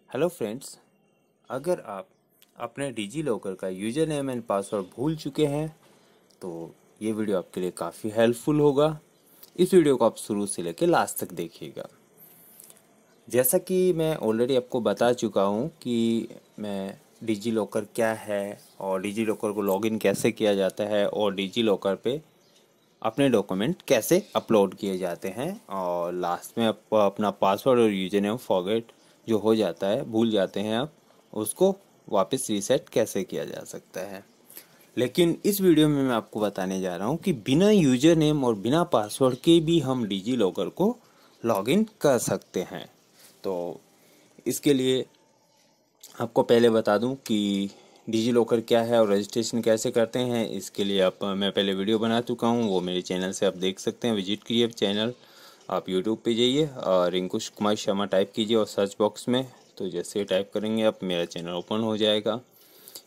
Hello friends, अगर आप अपने डिजी लॉकर का यूज़र नेम एंड पासवर्ड भूल चुके हैं तो ये वीडियो आपके लिए काफ़ी हेल्पफुल होगा। इस वीडियो को आप शुरू से लेकर लास्ट तक देखिएगा। जैसा कि मैं ऑलरेडी आपको बता चुका हूँ कि मैं डिजी लॉकर क्या है और डिजी लॉकर को लॉगिन कैसे किया जाता है और डिजी लॉकर पे अपने डॉक्यूमेंट कैसे अपलोड किए जाते हैं और लास्ट में आप अपना पासवर्ड और यूजर नेम फॉरगेट जो हो जाता है, भूल जाते हैं आप, उसको वापस रीसेट कैसे किया जा सकता है। लेकिन इस वीडियो में मैं आपको बताने जा रहा हूँ कि बिना यूजर नेम और बिना पासवर्ड के भी हम डिजी लॉकर को लॉगिन कर सकते हैं। तो इसके लिए आपको पहले बता दूं कि डिजी लॉकर क्या है और रजिस्ट्रेशन कैसे करते हैं। इसके लिए मैं पहले वीडियो बना चुका हूं, वो मेरे चैनल से आप देख सकते हैं। विजिट कीजिए चैनल, आप यूट्यूब पे जाइए और रिंकू कुमार शर्मा टाइप कीजिए और सर्च बॉक्स में, तो जैसे टाइप करेंगे आप मेरा चैनल ओपन हो जाएगा।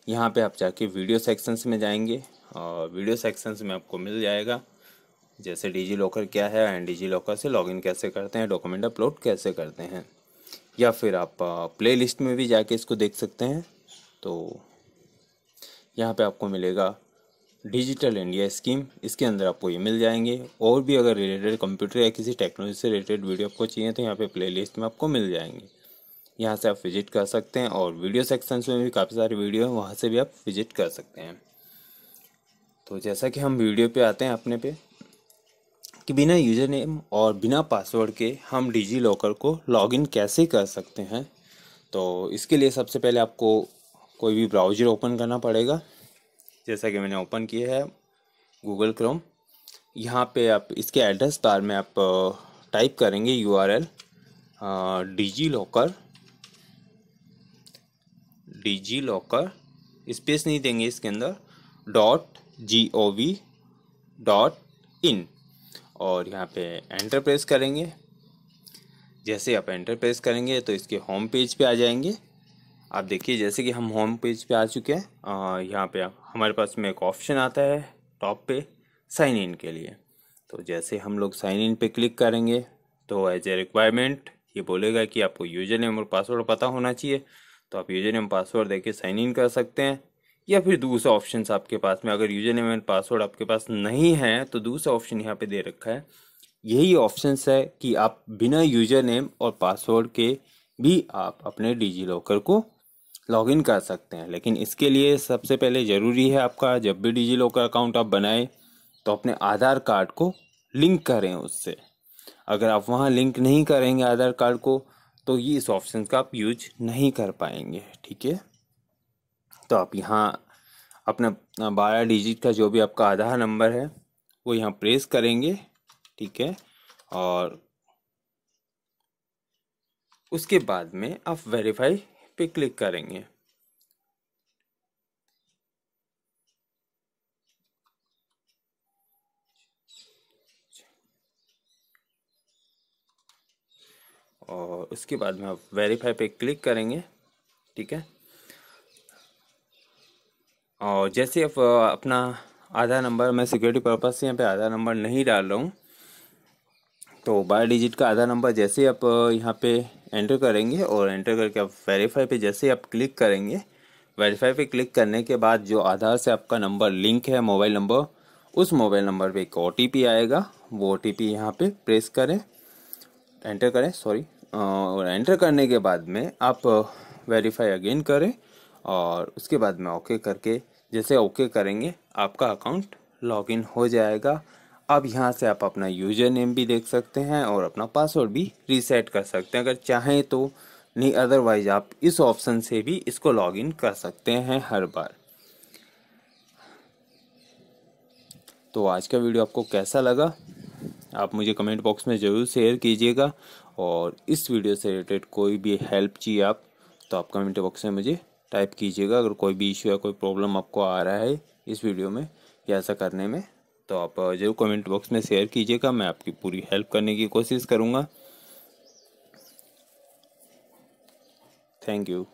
यहाँ पे आप जाके वीडियो सेक्शंस में जाएंगे और वीडियो सेक्शंस में आपको मिल जाएगा जैसे डिजी लॉकर क्या है एंड डिजी लॉकर से लॉगिन कैसे करते हैं, डॉक्यूमेंट अपलोड कैसे करते हैं, या फिर आप प्ले लिस्ट में भी जाके इसको देख सकते हैं। तो यहाँ पे आपको मिलेगा डिजिटल इंडिया स्कीम, इसके अंदर आपको ये मिल जाएंगे। और भी अगर रिलेटेड कंप्यूटर या किसी टेक्नोलॉजी से रिलेटेड वीडियो आपको चाहिए तो यहाँ पे प्ले लिस्ट में आपको मिल जाएंगे। यहाँ से आप विजिट कर सकते हैं और वीडियो सेक्शंस में भी काफ़ी सारी वीडियो हैं, वहाँ से भी आप विजिट कर सकते हैं। तो जैसा कि हम वीडियो पे आते हैं अपने पे कि बिना यूज़र नेम और बिना पासवर्ड के हम डिजी लॉकर को लॉगिन कैसे कर सकते हैं। तो इसके लिए सबसे पहले आपको कोई भी ब्राउज़र ओपन करना पड़ेगा। जैसा कि मैंने ओपन किया है गूगल क्रोम। यहाँ पे आप इसके एड्रेस बार में आप टाइप करेंगे URL डिजी लॉकर स्पेस नहीं देंगे इसके अंदर, .gov.in और यहाँ पे एंटर प्रेस करेंगे। जैसे आप एंटर प्रेस करेंगे तो इसके होम पेज पे आ जाएंगे। आप देखिए जैसे कि हम होम पेज पे आ चुके हैं। यहाँ पे हमारे पास में एक ऑप्शन आता है टॉप पे साइन इन के लिए। तो जैसे हम लोग साइन इन पे क्लिक करेंगे तो एज ए रिक्वायरमेंट ये बोलेगा कि आपको यूजर नेम और पासवर्ड पता होना चाहिए। तो आप यूजर नेम पासवर्ड देके साइन इन कर सकते हैं, या फिर दूसरा ऑप्शन आपके पास में, अगर यूजर नेम एंड पासवर्ड आपके पास नहीं है तो दूसरा ऑप्शन यहाँ पे दे रखा है। यही ऑप्शंस है कि आप बिना यूजर नेम और पासवर्ड के भी आप अपने डिजी लॉकर को लॉगिन कर सकते हैं। लेकिन इसके लिए सबसे पहले ज़रूरी है आपका जब भी डिजी लॉकर अकाउंट आप बनाएं तो अपने आधार कार्ड को लिंक करें उससे। अगर आप वहाँ लिंक नहीं करेंगे आधार कार्ड को तो ये इस ऑप्शन का आप यूज नहीं कर पाएंगे। ठीक है, तो आप यहाँ अपना 12 डिजिट का जो भी आपका आधार नंबर है वो यहाँ प्रेस करेंगे। ठीक है, और उसके बाद में आप वेरीफाई पे क्लिक करेंगे। और उसके बाद में आप वेरीफाई पे क्लिक करेंगे। ठीक है, और जैसे आप अपना आधार नंबर, मैं सिक्योरिटी पर्पज से यहाँ पे आधार नंबर नहीं डाल रहा हूँ, तो 12 डिजिट का आधार नंबर जैसे आप यहाँ पे एंटर करेंगे और एंटर करके आप वेरीफाई पे जैसे आप क्लिक करेंगे, वेरीफाई पे क्लिक करने के बाद जो आधार से आपका नंबर लिंक है मोबाइल नंबर, उस मोबाइल नंबर पे एक OTP आएगा। वो OTP यहाँ पे प्रेस करें, एंटर करें, सॉरी, और एंटर करने के बाद में आप वेरीफाई अगेन करें और उसके बाद में ओके करके जैसे ओके करेंगे आपका अकाउंट लॉगिन हो जाएगा। अब यहाँ से आप अपना यूजर नेम भी देख सकते हैं और अपना पासवर्ड भी रीसेट कर सकते हैं अगर चाहें तो, नहीं अदरवाइज आप इस ऑप्शन से भी इसको लॉगिन कर सकते हैं हर बार। तो आज का वीडियो आपको कैसा लगा आप मुझे कमेंट बॉक्स में ज़रूर शेयर कीजिएगा, और इस वीडियो से रिलेटेड कोई भी हेल्प चाहिए आप तो आप कमेंट बॉक्स में मुझे टाइप कीजिएगा। अगर कोई भी इशू या कोई प्रॉब्लम आपको आ रहा है इस वीडियो में या ऐसा करने में तो आप ज़रूर कमेंट बॉक्स में शेयर कीजिएगा, मैं आपकी पूरी हेल्प करने की कोशिश करूँगा। Thank you.